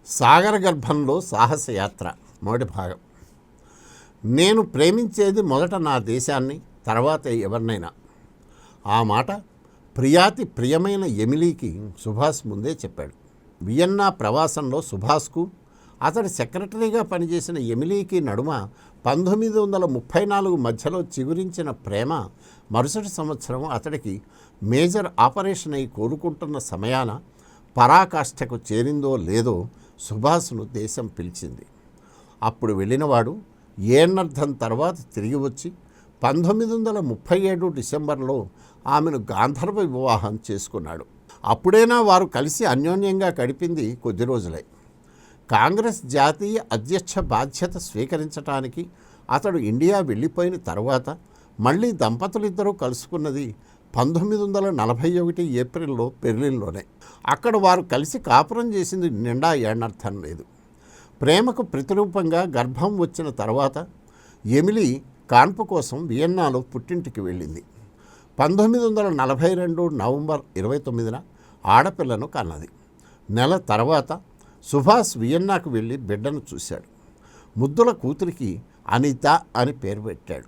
సాగర గర్భంలో సాహసయాత్ర మొదటి భాగం. నేను ప్రేమించేది మొదట నా దేశాన్ని, తర్వాత ఎవరినైనా. ఆ మాట ప్రియాతి ప్రియమైన ఎమిలీకి సుభాష్ ముందే చెప్పాడు. వియన్నా ప్రవాసంలో సుభాష్కు అతడి సెక్రటరీగా పనిచేసిన ఎమిలీకి నడుమ 1934 మధ్యలో చిగురించిన ప్రేమ మరుసటి సంవత్సరం అతడికి మేజర్ ఆపరేషన్ అయి కోలుకుంటున్న సమయాన పరాకాష్ఠకు చేరిందో లేదో సుభాష్ను దేశం పిలిచింది. అప్పుడు వెళ్ళినవాడు ఏనర్థం తర్వాత తిరిగి వచ్చి 1937 డిసెంబర్లో ఆమెను గాంధర్వ వివాహం చేసుకున్నాడు. అప్పుడైనా వారు కలిసి అన్యోన్యంగా గడిపింది కొద్ది రోజులై. కాంగ్రెస్ జాతీయ అధ్యక్ష బాధ్యత స్వీకరించడానికి అతడు ఇండియా వెళ్ళిపోయిన తర్వాత మళ్ళీ దంపతులిద్దరూ కలుసుకున్నది 1941 ఏప్రిల్లో బెర్లిన్లోనే. అక్కడ వారు కలిసి కాపురం చేసింది నిండా ఏనర్థం లేదు. ప్రేమకు ప్రతిరూపంగా గర్భం వచ్చిన తర్వాత ఎమిలీ కాన్పు కోసం వియన్నాలో పుట్టింటికి వెళ్ళింది. 1942 నవంబర్ 29న ఆడపిల్లను కన్నది. నెల తర్వాత సుభాష్ వియన్నాకు వెళ్ళి బిడ్డను చూశాడు. ముద్దుల కూతురికి అనిత అని పేరు పెట్టాడు.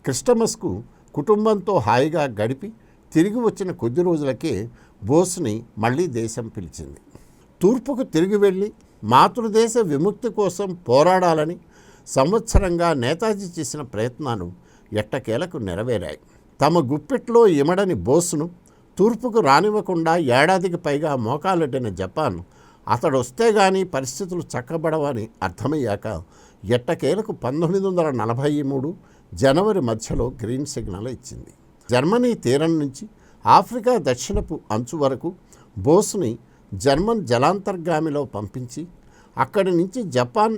క్రిస్టమస్కు కుటుంబంతో హాయిగా గడిపి తిరిగి వచ్చిన కొద్ది రోజులకే బోస్ని మళ్ళీ దేశం పిలిచింది. తూర్పుకు తిరిగి వెళ్ళి మాతృదేశ విముక్తి కోసం పోరాడాలని సంవత్సరంగా నేతాజీ చేసిన ప్రయత్నాలు ఎట్టకేలకు నెరవేరాయి. తమ గుప్పెట్లో ఇమడని బోస్ను తూర్పుకు రానివ్వకుండా ఏడాదికి పైగా మోకాలెడ్డిన జపాన్ అతడొస్తే గానీ పరిస్థితులు చక్కబడవని అర్థమయ్యాక ఎట్టకేలకు 1943 జనవరి మధ్యలో గ్రీన్ సిగ్నల్ ఇచ్చింది. జర్మనీ తీరం నుంచి ఆఫ్రికా దక్షిణపు అంచు వరకు బోస్ని జర్మన్ జలాంతర్గామిలో పంపించి అక్కడి నుంచి జపాన్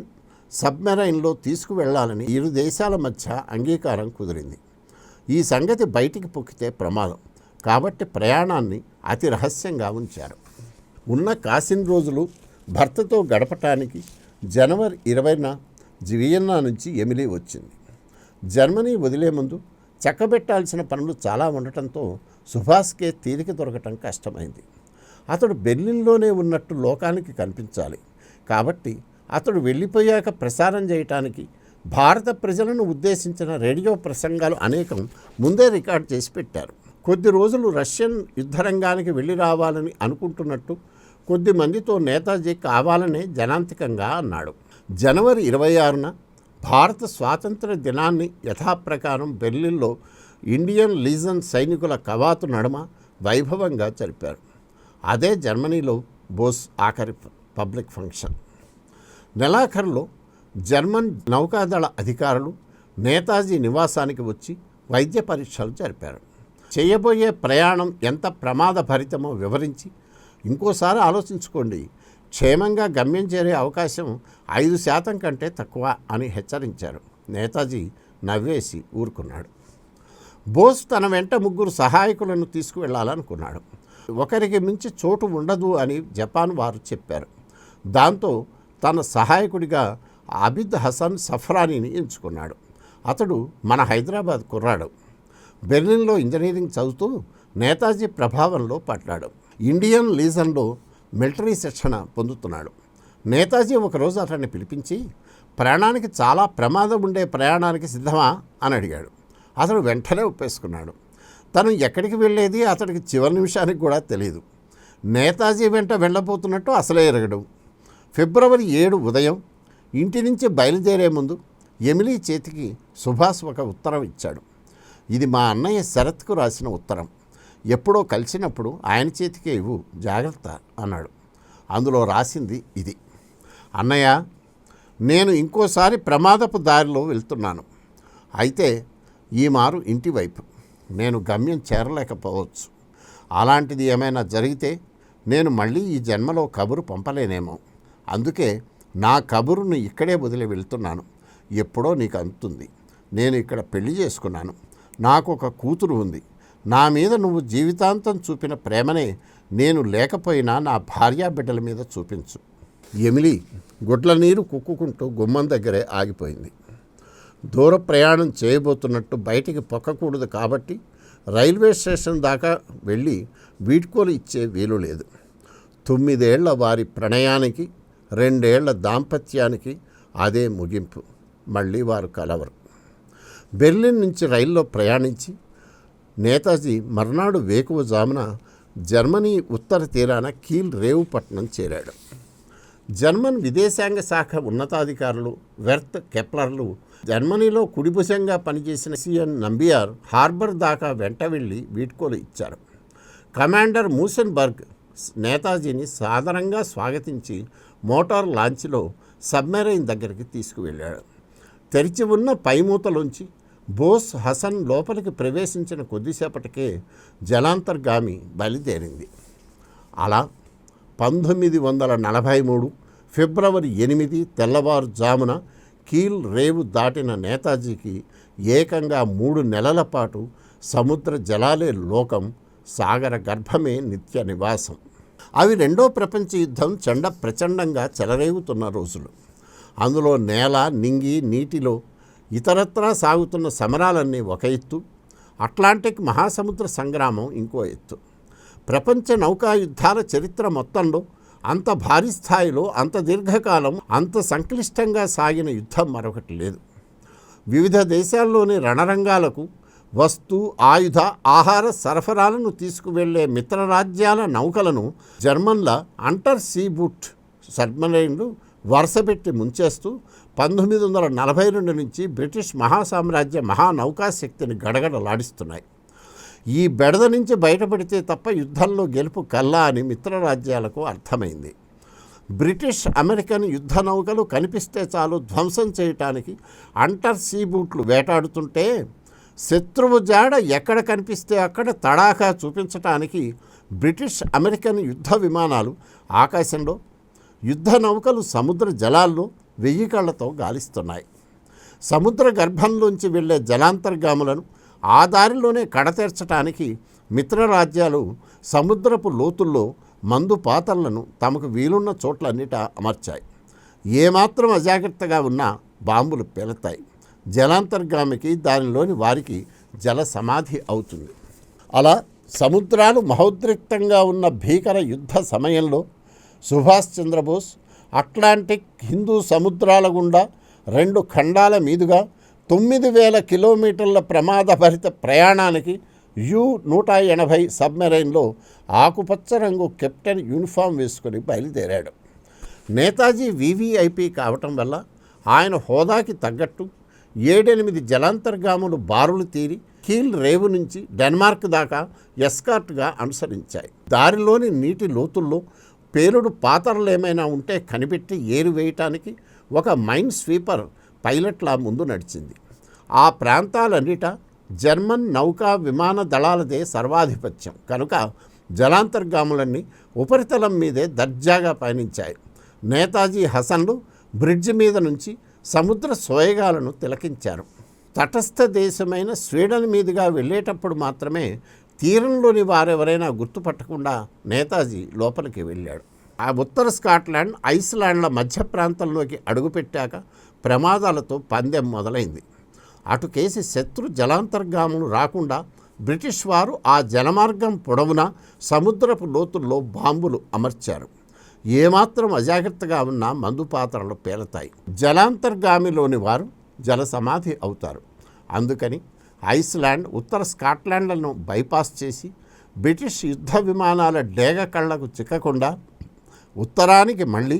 సబ్మెరైన్లో తీసుకువెళ్లాలని ఇరు దేశాల మధ్య అంగీకారం కుదిరింది. ఈ సంగతి బయటికి పొక్కితే ప్రమాదం కాబట్టి ప్రయాణాన్ని అతి రహస్యంగా ఉంచారు. ఉన్న కాసిన్ రోజులు భర్తతో గడపటానికి జనవరి 20న వియన్నా నుంచి ఎమిలీ వచ్చింది. జర్మనీ వదిలే ముందు చక్కబెట్టాల్సిన పనులు చాలా ఉండటంతో సుభాష్కే తీరిక దొరకటం కష్టమైంది. అతడు బెర్లిన్లోనే ఉన్నట్టు లోకానికి కనిపించాలి కాబట్టి అతడు వెళ్ళిపోయాక ప్రసారం చేయటానికి భారత ప్రజలను ఉద్దేశించిన రేడియో ప్రసంగాలు అనేకం ముందే రికార్డ్ చేసి పెట్టారు. కొద్ది రోజులు రష్యన్ యుద్ధరంగానికి వెళ్ళి రావాలని అనుకుంటున్నట్టు కొద్ది మందితో నేతాజీ కావాలనే జనాంతికంగా అన్నాడు. జనవరి 26న భారత స్వాతంత్ర దినాన్ని యథాప్రకారం బెర్లిన్లో ఇండియన్ లీజన్ సైనికుల కవాతు నడుమ వైభవంగా జరిపారు. అదే జర్మనీలో బోస్ ఆఖరి పబ్లిక్ ఫంక్షన్. నెలాఖరులో జర్మన్ నౌకాదళ అధికారులు నేతాజీ నివాసానికి వచ్చి వైద్య పరీక్షలు జరిపారు. చేయబోయే ప్రయాణం ఎంత ప్రమాదభరితమో వివరించి ఇంకోసారి ఆలోచించుకోండి, క్షేమంగా గమ్యం చేరే అవకాశం 5% కంటే తక్కువ అని హెచ్చరించారు. నేతాజీ నవ్వేసి ఊరుకున్నాడు. బోస్ తన వెంట 3 సహాయకులను తీసుకువెళ్లాలనుకున్నాడు. ఒకరికి మించి చోటు ఉండదు అని జపాన్ వారు చెప్పారు. దాంతో తన సహాయకుడిగా అబిద్ హసన్ సఫ్రానీని ఎంచుకున్నాడు. అతడు మన హైదరాబాద్ కుర్రాడు. బెర్లిన్లో ఇంజనీరింగ్ చదువుతూ నేతాజీ ప్రభావంలో పడ్డాడు. ఇండియన్ లీజన్లో మిలిటరీ శిక్షణ పొందుతున్నాడు. నేతాజీ ఒకరోజు అతన్ని పిలిపించి ప్రాణానికి చాలా ప్రమాదం ఉండే ప్రయాణానికి సిద్ధమా అని అడిగాడు. అతడు వెంటనే ఒప్పేసుకున్నాడు. తను ఎక్కడికి వెళ్ళేది అతడికి చివరి నిమిషానికి కూడా తెలియదు. నేతాజీ వెంట వెళ్ళబోతున్నట్టు అసలే ఎరగడు. ఫిబ్రవరి 7 ఉదయం ఇంటి నుంచి బయలుదేరే ముందు ఎమిలీ చేతికి సుభాష్ ఒక ఉత్తరం ఇచ్చాడు. ఇది మా అన్నయ్య శరత్కు రాసిన ఉత్తరం. ఎప్పుడో కలిసినప్పుడు ఆయన చేతికే ఇవ్వు, జాగ్రత్త అన్నాడు. అందులో రాసింది ఇది: అన్నయ్య, నేను ఇంకోసారి ప్రమాదపు దారిలో వెళ్తున్నాను. అయితే ఈ మారు ఇంటి వైపు. నేను గమ్యం చేరలేకపోవచ్చు. అలాంటిది ఏమైనా జరిగితే నేను మళ్ళీ ఈ జన్మలో కబురు పంపలేనేమో. అందుకే నా కబురును ఇక్కడే వదిలి వెళ్తున్నాను. ఎప్పుడో నీకు అందుతుంది. నేను ఇక్కడ పెళ్లి చేసుకున్నాను. నాకు ఒక కూతురు ఉంది. నా మీద నువ్వు జీవితాంతం చూపిన ప్రేమనే నేను లేకపోయినా నా భార్యాబిడ్డల మీద చూపించు. ఎమిలీ గుడ్ల నీరు కుక్కుకుంటూ గుమ్మం దగ్గరే ఆగిపోయింది. దూర ప్రయాణం చేయబోతున్నట్టు బయటికి పొక్కకూడదు కాబట్టి రైల్వే స్టేషన్ దాకా వెళ్ళి వీడ్కోలు ఇచ్చే వీలు లేదు. 9 ఏళ్ల వారి ప్రణయానికి 2 ఏళ్ల దాంపత్యానికి అదే ముగింపు. మళ్ళీ వారు కలవరు. బెర్లిన్ నుంచి రైల్లో ప్రయాణించి నేతాజీ మర్నాడు వేకువజామున జర్మనీ ఉత్తర తీరాన కీల్ రేవు పట్టణం చేరాడు. జర్మన్ విదేశాంగ శాఖ ఉన్నతాధికారులు వెర్త్ కెప్లర్లు జర్మనీలో కుడిభుజంగా పనిచేసిన సిఎన్ నంబియార్ హార్బర్ దాకా వెంట వెళ్ళి వీడ్కోలు ఇచ్చారు. కమాండర్ మూసెన్బర్గ్ నేతాజీని సాదరంగా స్వాగతించి మోటార్ లాంచ్లో సబ్మెరైన్ దగ్గరికి తీసుకువెళ్ళాడు. తెరిచి ఉన్న పైమూతలోంచి బోస్ హసన్ లోపలికి ప్రవేశించిన కొద్దిసేపటికే జలాంతర్గామి బయలుదేరింది. అలా 1943 ఫిబ్రవరి 8 తెల్లవారుజామున కీల్ రేవు దాటిన నేతాజీకి ఏకంగా 3 నెలల పాటు సముద్ర జలాలే లోకం, సాగర గర్భమే నిత్య నివాసం. అవి రెండో ప్రపంచ యుద్ధం చండ ప్రచండంగా చెలరేగుతున్న రోజులు. అందులో నేల, నింగి, నీటిలో ఇతరత్రా సాగుతున్న సమరాలన్నీ ఒక ఎత్తు, అట్లాంటిక్ మహాసముద్ర సంగ్రామం ఇంకో ఎత్తు. ప్రపంచ నౌకా యుద్ధాల చరిత్ర మొత్తంలో అంత భారీ స్థాయిలో, అంత దీర్ఘకాలం, అంత సంక్లిష్టంగా సాగిన యుద్ధం మరొకటి లేదు. వివిధ దేశాల్లోని రణరంగాలకు వస్తు, ఆయుధ, ఆహార సరఫరాలను తీసుకువెళ్లే మిత్రరాజ్యాల నౌకలను జర్మన్ల అంటర్ సీ బూట్ సబ్మెరైన్లు వరుసపెట్టి ముంచేస్తూ 1942 నుంచి బ్రిటిష్ మహాసామ్రాజ్య మహానౌకాశక్తిని గడగడలాడిస్తున్నాయి. ఈ బెడద నుంచి బయటపడితే తప్ప యుద్ధంలో గెలుపు కల్లా అని మిత్రరాజ్యాలకు అర్థమైంది. బ్రిటిష్, అమెరికన్ యుద్ధ నౌకలు కనిపిస్తే చాలు ధ్వంసం చేయటానికి అంటర్ సీ బూట్లు వేటాడుతుంటే, శత్రువు జాడ ఎక్కడ కనిపిస్తే అక్కడ తడాఖా చూపించటానికి బ్రిటిష్, అమెరికన్ యుద్ధ విమానాలు ఆకాశంలో, యుద్ధ నౌకలు సముద్ర జలాల్లో 1000 కళ్లతో గాలిస్తున్నాయి. సముద్ర గర్భంలోంచి వెళ్లే జలాంతర్గాములను ఆ దారిలోనే కడతీర్చటానికి మిత్రరాజ్యాలు సముద్రపు లోతుల్లో మందు పాతలను తమకు వీలున్న చోట్లన్నిటా అమర్చాయి. ఏమాత్రం అజాగ్రత్తగా ఉన్నా బాంబులు పేలుతాయి. జలాంతర్గామికి, దానిలోని వారికి జల సమాధి అవుతుంది. అలా సముద్రాలు మహోద్రిక్తంగా ఉన్న భీకర యుద్ధ సమయంలో సుభాష్ చంద్రబోస్ అట్లాంటిక్, హిందూ సముద్రాల గుండా 2 ఖండాల మీదుగా 9000 కిలోమీటర్ల ప్రమాదభరిత ప్రయాణానికి U-180 సబ్మెరైన్లో ఆకుపచ్చ రంగు కెప్టెన్ యూనిఫామ్ వేసుకొని బయలుదేరాడు. నేతాజీ వివిఐపి కావటం వల్ల ఆయన హోదాకి తగ్గట్టు 7-8 జలాంతర్గాములు బారులు తీరి కీల్ రేవు నుంచి డెన్మార్క్ దాకా ఎస్కార్ట్గా అనుసరించాయి. దారిలోని నీటి లోతుల్లో పేలుడు పాతరలేమైనా ఉంటే కనిపెట్టి ఏరివేయటానికి ఒక మైన్ స్వీపర్ పైలట్లా ముందు నడిచింది. ఆ ప్రాంతాలన్నిటా జర్మన్ నౌకా విమాన దళాలదే సర్వాధిపత్యం కనుక జలాంతర్గాములన్నీ ఉపరితలం మీదే దర్జాగా పయనించాయి. నేతాజీ, హసన్లు బ్రిడ్జి మీద నుంచి సముద్ర సోయగాలను తిలకించారు. తటస్థ దేశమైన స్వీడన్ మీదుగా వెళ్ళేటప్పుడు మాత్రమే తీరంలోని వారెవరైనా గుర్తుపట్టకుండా నేతాజీ లోపలికి వెళ్ళాడు. ఆ ఉత్తర స్కాట్లాండ్, ఐస్లాండ్ల మధ్య ప్రాంతంలోకి అడుగుపెట్టాక ప్రమాదాలతో పందెం మొదలైంది. అటుకేసి శత్రు జలాంతర్గాములు రాకుండా బ్రిటిష్ వారు ఆ జలమార్గం పొడవునా సముద్రపు లోతుల్లో బాంబులు అమర్చారు. ఏమాత్రం అజాగ్రత్తగా ఉన్న మందు పాత్రలు పేలతాయి. జలాంతర్గామిలోని వారు జల సమాధి అవుతారు. అందుకని ఐస్లాండ్, ఉత్తర స్కాట్లాండ్లను బైపాస్ చేసి బ్రిటిష్ యుద్ధ విమానాల డేగ కళ్లకు చిక్కకుండా ఉత్తరానికి మళ్ళీ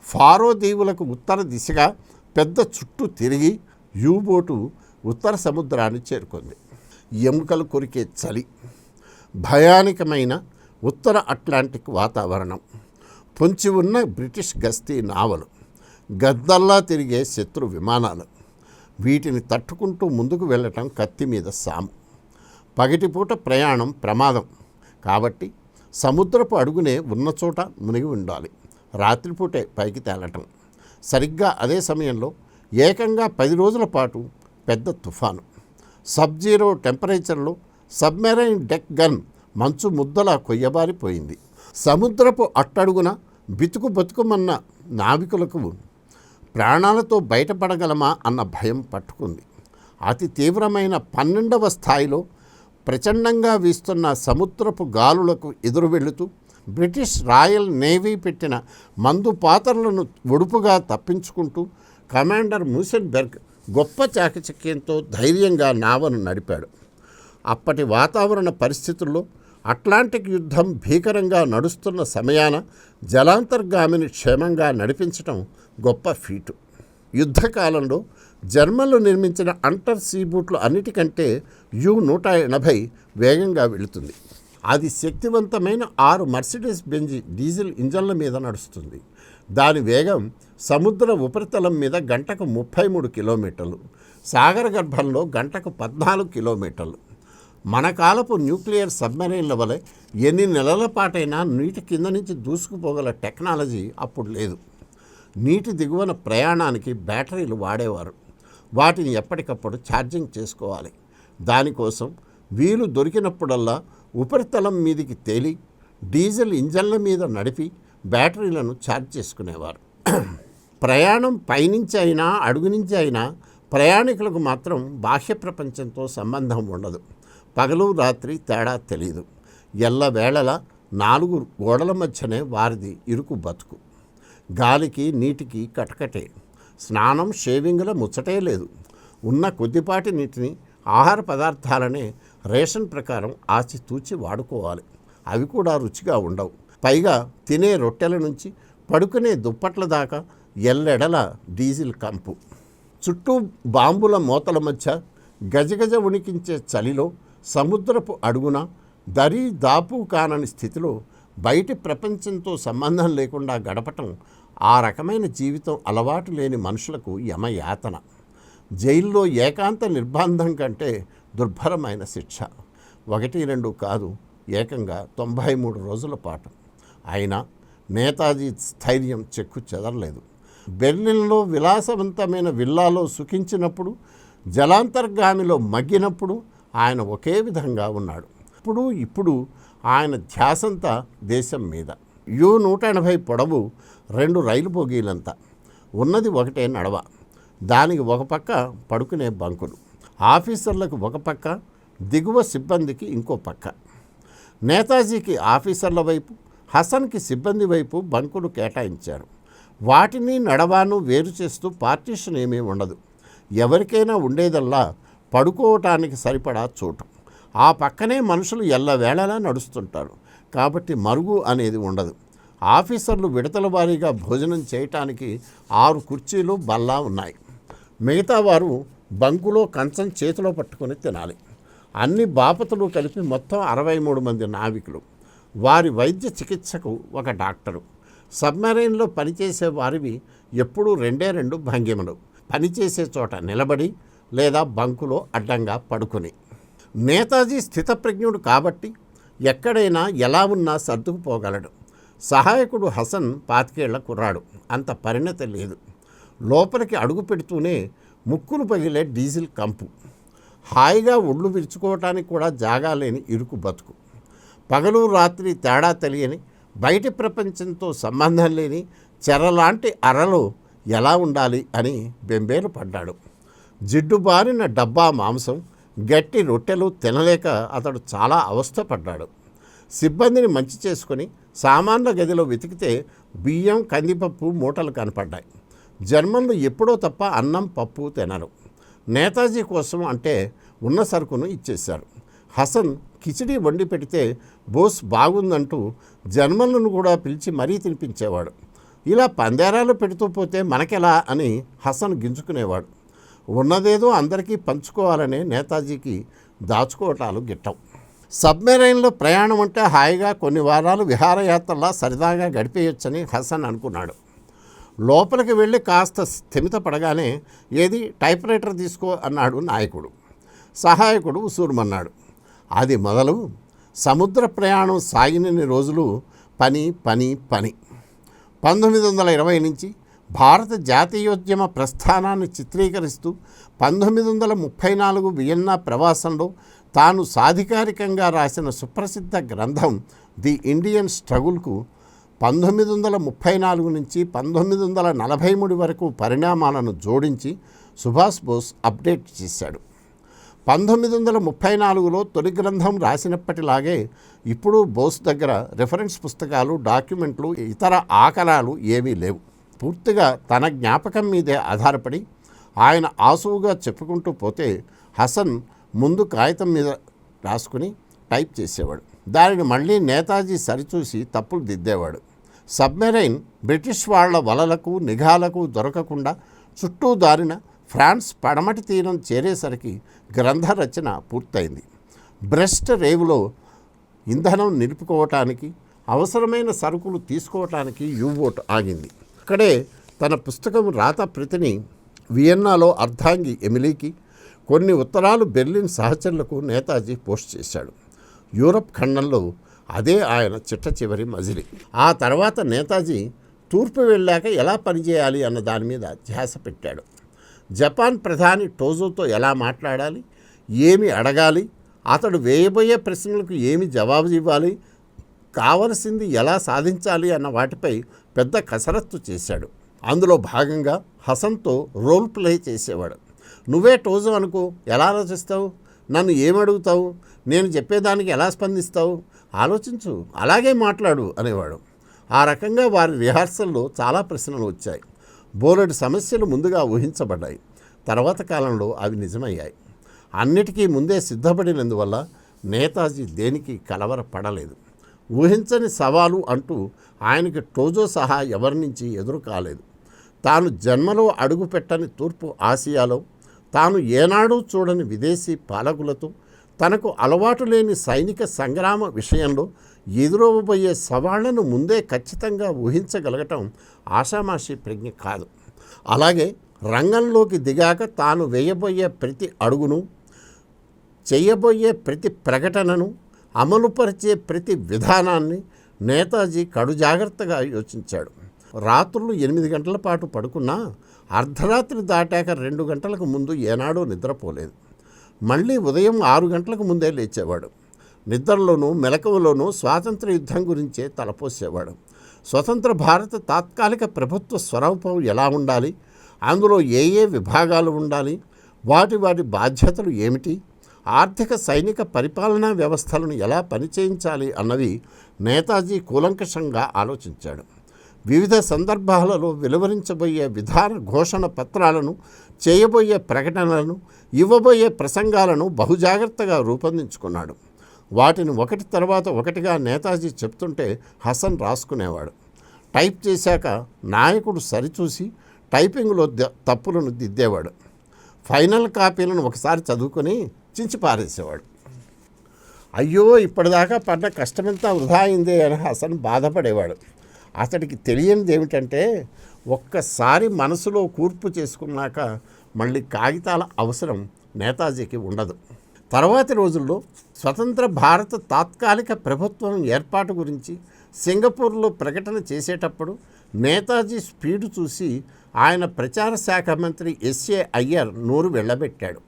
ఫారో దీవులకు ఉత్తర దిశగా పెద్ద చుట్టూ తిరిగి యూబోటు ఉత్తర సముద్రాన్ని చేరుకుంది. ఎముకలు కొరికే చలి, భయానకమైన ఉత్తర అట్లాంటిక్ వాతావరణం, పొంచి ఉన్న బ్రిటిష్ గస్తీ నావలు, గద్దల్లా తిరిగే శత్రు విమానాలు, వీటిని తట్టుకుంటూ ముందుకు వెళ్ళటం కత్తి మీద సాము. పగటిపూట ప్రయాణం ప్రమాదం కాబట్టి సముద్రపు అడుగునే ఉన్న చోట మునిగి ఉండాలి. రాత్రిపూటే పైకి తేలటం. సరిగ్గా అదే సమయంలో ఏకంగా 10 రోజుల పాటు పెద్ద తుఫాను. సబ్-జీరో టెంపరేచర్లో సబ్మెరైన్ డెక్ గన్ మంచు ముద్దలా కొయ్యబారిపోయింది. సముద్రపు అట్టడుగున బితుకు బతుకుమన్న నావికులకు ప్రాణాలతో బయటపడగలమా అన్న భయం పట్టుకుంది. అతి తీవ్రమైన 12వ స్థాయిలో ప్రచండంగా వీస్తున్న సముద్రపు గాలులకు ఎదురు వెళుతూ బ్రిటిష్ రాయల్ నేవీ పెట్టిన మందు పాత్రలను ఒడుపుగా తప్పించుకుంటూ కమాండర్ మూసెన్బెర్గ్ గొప్ప చాకచక్యంతో ధైర్యంగా నావను నడిపాడు. అప్పటి వాతావరణ పరిస్థితుల్లో అట్లాంటిక్ యుద్ధం భీకరంగా నడుస్తున్న సమయాన జలాంతర్గామిని క్షేమంగా నడిపించటం గొప్ప ఫీటు. యుద్ధకాలంలో జర్మన్లు నిర్మించిన అంటర్ సీ బూట్లు అన్నిటికంటే U-180 వేగంగా వెళుతుంది. అది శక్తివంతమైన 6 మర్సిడెస్ బెంజ్ డీజిల్ ఇంజన్ల మీద నడుస్తుంది. దాని వేగం సముద్ర ఉపరితలం మీద గంటకు 33 కిలోమీటర్లు, సాగర గర్భంలో గంటకు 14 కిలోమీటర్లు. మన కాలపు న్యూక్లియర్ సబ్మెరైన్ల వలె ఎన్ని నెలల పాటైనా నీటి కింద నుంచి దూసుకుపోగల టెక్నాలజీ అప్పుడు లేదు. నీటి దిగువన ప్రయాణానికి బ్యాటరీలు వాడేవారు. వాటిని ఎప్పటికప్పుడు ఛార్జింగ్ చేసుకోవాలి. దానికోసం వీలు దొరికినప్పుడల్లా ఉపరితలం మీదికి తేలి డీజిల్ ఇంజన్ల మీద నడిపి బ్యాటరీలను ఛార్జ్ చేసుకునేవారు. ప్రయాణం పైనుంచి అయినా అడుగు నుంచి అయినా ప్రయాణికులకు మాత్రం బాహ్య ప్రపంచంతో సంబంధం ఉండదు. పగలు రాత్రి తేడా తెలియదు. ఎల్లవేళలా 4 గోడల మధ్యనే వారిది ఇరుకు బతుకు. గాలికి నీటికి కటకటే. స్నానం షేవింగ్ల ముచ్చటే లేదు. ఉన్న కొద్దిపాటి నీటిని ఆహార పదార్థాలనే రేషన్ ప్రకారం ఆచితూచి వాడుకోవాలి. అవి కూడా రుచిగా ఉండవు. పైగా తినే రొట్టెల నుంచి పడుకునే దుప్పట్ల దాకా ఎల్లెడల డీజిల్ కంపు. చుట్టూ బాంబుల మోతల మధ్య గజగజ ఉణికించే చలిలో సముద్రపు అడుగున దరి దాపు కానని స్థితిలో బయటి ప్రపంచంతో సంబంధం లేకుండా గడపటం ఆ రకమైన జీవితం అలవాటు లేని మనుషులకు యమయాతన. జైల్లో ఏకాంత నిర్బంధం కంటే దుర్భరమైన శిక్ష. 1-2 కాదు, ఏకంగా 93 రోజుల పాటు. అయినా నేతాజీ స్థైర్యం చెక్కు చెదరలేదు. బెర్లిన్లో విలాసవంతమైన విల్లాలో సుఖించినప్పుడు, జలాంతర్గామిలో మగ్గినప్పుడు ఆయన ఒకే విధంగా ఉన్నాడు. ఇప్పుడు ఆయన ధ్యాసంతా దేశం మీద. U-180 పొడవు 2 రైలు బోగీలంతా. ఉన్నది ఒకటే నడవ. దానికి ఒక పక్క పడుకునే బంకులు, ఆఫీసర్లకు ఒక పక్క, దిగువ సిబ్బందికి ఇంకో పక్క. నేతాజీకి ఆఫీసర్ల వైపు, హసన్కి సిబ్బంది వైపు బంకులు కేటాయించారు. వాటిని నడవాను వేరు చేస్తూ పార్టీషన్ ఏమీ ఉండదు. ఎవరికైనా ఉండేదల్లా పడుకోవటానికి సరిపడా చోటు. ఆ పక్కనే మనుషులు ఎల్లవేళలా నడుస్తుంటారు కాబట్టి మరుగు అనేది ఉండదు. ఆఫీసర్లు విడతల వారీగా భోజనం చేయటానికి 6 కుర్చీలు, బల్ల ఉన్నాయి. మిగతా వారు బంకులో కంచం చేతిలో పట్టుకొని తినాలి. అన్ని బాపతులు కలిపి మొత్తం 63 మంది నావికులు. వారి వైద్య చికిత్సకు ఒక డాక్టరు. సబ్మెరైన్లో పనిచేసే వారివి ఎప్పుడూ 2 భంగిమలు. పనిచేసే చోట నిలబడి లేదా బంకులో అడ్డంగా పడుకొని. నేతాజీ స్థితప్రజ్ఞుడు కాబట్టి ఎక్కడైనా ఎలా ఉన్నా సర్దుకుపోగలడు. సహాయకుడు హసన్ 25 ఏళ్ల కుర్రాడు. అంత పరిణతి లేదు. లోపలికి అడుగు పెడుతూనే ముక్కులు పగిలే డీజిల్ కంపు. హాయిగా ఒళ్ళు విరుచుకోవటానికి కూడా జాగా లేని ఇరుకు బతుకు. పగలు రాత్రి తేడా తెలియని, బయటి ప్రపంచంతో సంబంధం లేని చెరలాంటి అరలో ఎలా ఉండాలి అని బెంబేలు పడ్డాడు. జిడ్డుబారిన డబ్బా మాంసం, గట్టి రొట్టెలు తినలేక అతడు చాలా అవస్థపడ్డాడు. సిబ్బందిని మంచి చేసుకొని సామాన్ల గదిలో వెతికితే బియ్యం, కందిపప్పు మూటలు కనపడ్డాయి. జర్మన్లు ఎప్పుడో తప్ప అన్నం పప్పు తినరు. నేతాజీ కోసం అంటే ఉన్న సరుకును ఇచ్చేశారు. హసన్ కిచిడి వండి పెడితే బోస్ బాగుందంటూ జర్మన్లను కూడా పిలిచి మరీ తినిపించేవాడు. ఇలా పందేరాలు పెడుతూ పోతే మనకెలా అని హసన్ గింజుకునేవాడు. ఉన్నదేదో అందరికీ పంచుకోవాలనే నేతాజీకి దాచుకోవటాలు గిట్టం. సబ్మెరైన్లో ప్రయాణం అంటే హాయిగా కొన్ని వారాలు విహారయాత్రలా సరదాగా గడిపేయొచ్చని హసన్ అనుకున్నాడు. లోపలికి వెళ్ళి కాస్త స్థిమిత పడగానే ఏది టైప్రైటర్ తీసుకో అన్నాడు నాయకుడు. సహాయకుడు ఉసూరుమన్నాడు. అది మొదలు సముద్ర ప్రయాణం సాగినన్ని రోజులు పని పని పని. 1920 నుంచి భారత జాతీయోద్యమ ప్రస్థానాన్ని చిత్రీకరిస్తూ 1934 వియన్నా ప్రవాసంలో తాను సాధికారికంగా రాసిన సుప్రసిద్ధ గ్రంథం ది ఇండియన్ స్ట్రగుల్కు 1934 నుంచి 1943 వరకు పరిణామాలను జోడించి సుభాష్ బోస్ అప్డేట్ చేశాడు. 1934లో తొలి గ్రంథం రాసినప్పటిలాగే ఇప్పుడు బోస్ దగ్గర రెఫరెన్స్ పుస్తకాలు, డాక్యుమెంట్లు, ఇతర ఆకరాలు ఏమీ లేవు. పూర్తిగా తన జ్ఞాపకం మీదే ఆధారపడి ఆయన ఆసువుగా చెప్పుకుంటూ పోతే హసన్ ముందు కాగితం మీద రాసుకుని టైప్ చేసేవాడు. దానిని మళ్ళీ నేతాజీ సరిచూసి తప్పులు దిద్దేవాడు. సబ్మెరైన్ బ్రిటిష్ వాళ్ల వలలకు, నిఘాలకు దొరకకుండా చుట్టూ దారిన ఫ్రాన్స్ పడమటి తీరం చేరేసరికి గ్రంథ రచన పూర్తయింది. బ్రెస్ట్ రేవులో ఇంధనం నిలుపుకోవటానికి, అవసరమైన సరుకులు తీసుకోవటానికి యూబోట్ ఆగింది. అక్కడే తన పుస్తకం రాత ప్రతిని వియన్నాలో అర్ధాంగి ఎమిలీకి, కొన్ని ఉత్తరాలు బెర్లిన్ సహచరులకు నేతాజీ పోస్ట్ చేశాడు. యూరప్ ఖండంలో అదే ఆయన చిట్ట చివరి మజిలీ. ఆ తర్వాత నేతాజీ తూర్పు వెళ్ళాక ఎలా పనిచేయాలి అన్న దాని మీద ధ్యాస పెట్టాడు. జపాన్ ప్రధాని టోజోతో ఎలా మాట్లాడాలి, ఏమి అడగాలి, అతడు వేయబోయే ప్రశ్నలకు ఏమి జవాబు ఇవ్వాలి, కావలసింది ఎలా సాధించాలి అన్న వాటిపై పెద్ద కసరత్తు చేశాడు. అందులో భాగంగా హసన్తో రోల్ ప్లే చేసేవాడు. నువ్వే టోజో అనుకో, ఎలా ఆలోచిస్తావు, నన్ను ఏమడుగుతావు, నేను చెప్పేదానికి ఎలా స్పందిస్తావు, ఆలోచించు, అలాగే మాట్లాడు అనేవాడు. ఆ రకంగా వారి రిహార్సల్లో చాలా ప్రశ్నలు వచ్చాయి. బోలెడు సమస్యలు ముందుగా ఊహించబడ్డాయి. తర్వాత కాలంలో అవి నిజమయ్యాయి. అన్నిటికీ ముందే సిద్ధపడినందువల్ల నేతాజీ దేనికి కలవరపడలేదు. ఊహించని సవాలు అంటూ ఆయనకి టోజో సహా ఎవరి నుంచి ఎదురు కాలేదు. తాను జన్మలో అడుగుపెట్టని తూర్పు ఆసియాలో, తాను ఏనాడూ చూడని విదేశీ పాలకులతో, తనకు అలవాటు లేని సైనిక సంగ్రామ విషయంలో ఎదురవబోయే సవాళ్లను ముందే ఖచ్చితంగా ఊహించగలగటం ఆషామాషి ప్రజ్ఞ కాదు. అలాగే రంగంలోకి దిగాక తాను వేయబోయే ప్రతి అడుగును, చేయబోయే ప్రతి ప్రకటనను, అమలుపరిచే ప్రతి విధానాన్ని నేతాజీ కడు జాగ్రత్తగా యోచించాడు. రాత్రులు 8 గంటల పాటు పడుకున్నా అర్ధరాత్రి దాటాక 2 గంటలకు ముందు ఏనాడూ నిద్రపోలేదు. మళ్ళీ ఉదయం 6 గంటలకు ముందే లేచేవాడు. నిద్రలోనూ మెలకువలోనూ స్వాతంత్ర యుద్ధం గురించే తలపోసేవాడు. స్వతంత్ర భారత తాత్కాలిక ప్రభుత్వ స్వరూపం ఎలా ఉండాలి, అందులో ఏ ఏ విభాగాలు ఉండాలి, వాటి బాధ్యతలు ఏమిటి, ఆర్థిక సైనిక పరిపాలనా వ్యవస్థలను ఎలా పనిచేయించాలి అన్నవి నేతాజీ కూలంకషంగా ఆలోచించాడు. వివిధ సందర్భాలలో వెలువరించబోయే విధాన ఘోషణ పత్రాలను, చేయబోయే ప్రకటనలను, ఇవ్వబోయే ప్రసంగాలను బహుజాగ్రత్తగా రూపొందించుకున్నాడు. వాటిని ఒకటి తర్వాత ఒకటిగా నేతాజీ చెప్తుంటే హసన్ రాసుకునేవాడు. టైప్ చేశాక నాయకుడు సరిచూసి టైపింగ్లో తప్పులను దిద్దేవాడు. ఫైనల్ కాపీలను ఒకసారి చదువుకొని చించి పారేసేవాడు. అయ్యో, ఇప్పటిదాకా పడ్డ కష్టమంతా వృధా అయిందే అని హసన్ బాధపడేవాడు. అతడికి తెలియనిది ఏమిటంటే, ఒక్కసారి మనసులో కూర్పు చేసుకున్నాక మళ్ళీ కాగితాల అవసరం నేతాజీకి ఉండదు. తర్వాతి రోజుల్లో స్వతంత్ర భారత తాత్కాలిక ప్రభుత్వం ఏర్పాటు గురించి సింగపూర్లో ప్రకటన చేసేటప్పుడు నేతాజీ స్పీడు చూసి ఆయన ప్రచార శాఖ మంత్రి ఎస్ఏ అయ్యర్ నోరు వెళ్ళబెట్టాడు.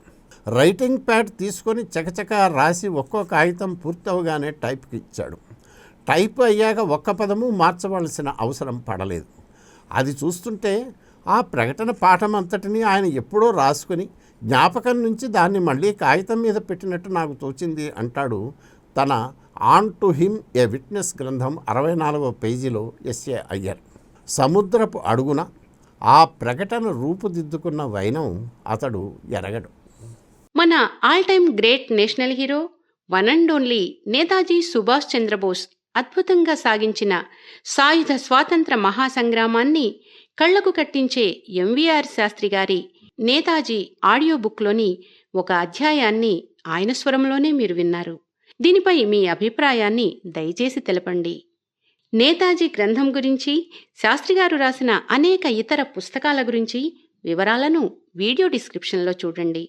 రైటింగ్ ప్యాడ్ తీసుకొని చకచకా రాసి ఒక్కో కాగితం పూర్తవగానే టైప్కి ఇచ్చాడు. టైప్ అయ్యాక ఒక్క పదము మార్చవలసిన అవసరం పడలేదు. అది చూస్తుంటే ఆ ప్రకటన పాఠం అంతటినీ ఆయన ఎప్పుడో రాసుకొని జ్ఞాపకం నుంచి దాన్ని మళ్ళీ కాగితం మీద పెట్టినట్టు నాకు తోచింది అంటాడు తన on to him a witness గ్రంథం 64వ పేజీలో ఎస్ఏ అయ్యర్. సముద్రపు అడుగున ఆ ప్రకటన రూపుదిద్దుకున్న వైనం అతడు ఎరగడు. మన all time great national hero, one and only Netaji Subhash Chandrabose అద్భుతంగా సాగించిన సాయుధ స్వాతంత్ర మహాసంగ్రామాన్ని కళ్లకు కట్టించే ఎంవీఆర్ శాస్త్రి గారి నేతాజీ ఆడియో బుక్లోని ఒక అధ్యాయాన్ని ఆయన స్వరంలోనే మీరు విన్నారు. దీనిపై మీ అభిప్రాయాన్ని దయచేసి తెలపండి. నేతాజీ గ్రంథం గురించి, శాస్త్రిగారు రాసిన అనేక ఇతర పుస్తకాల గురించి వివరాలను వీడియో డిస్క్రిప్షన్లో చూడండి.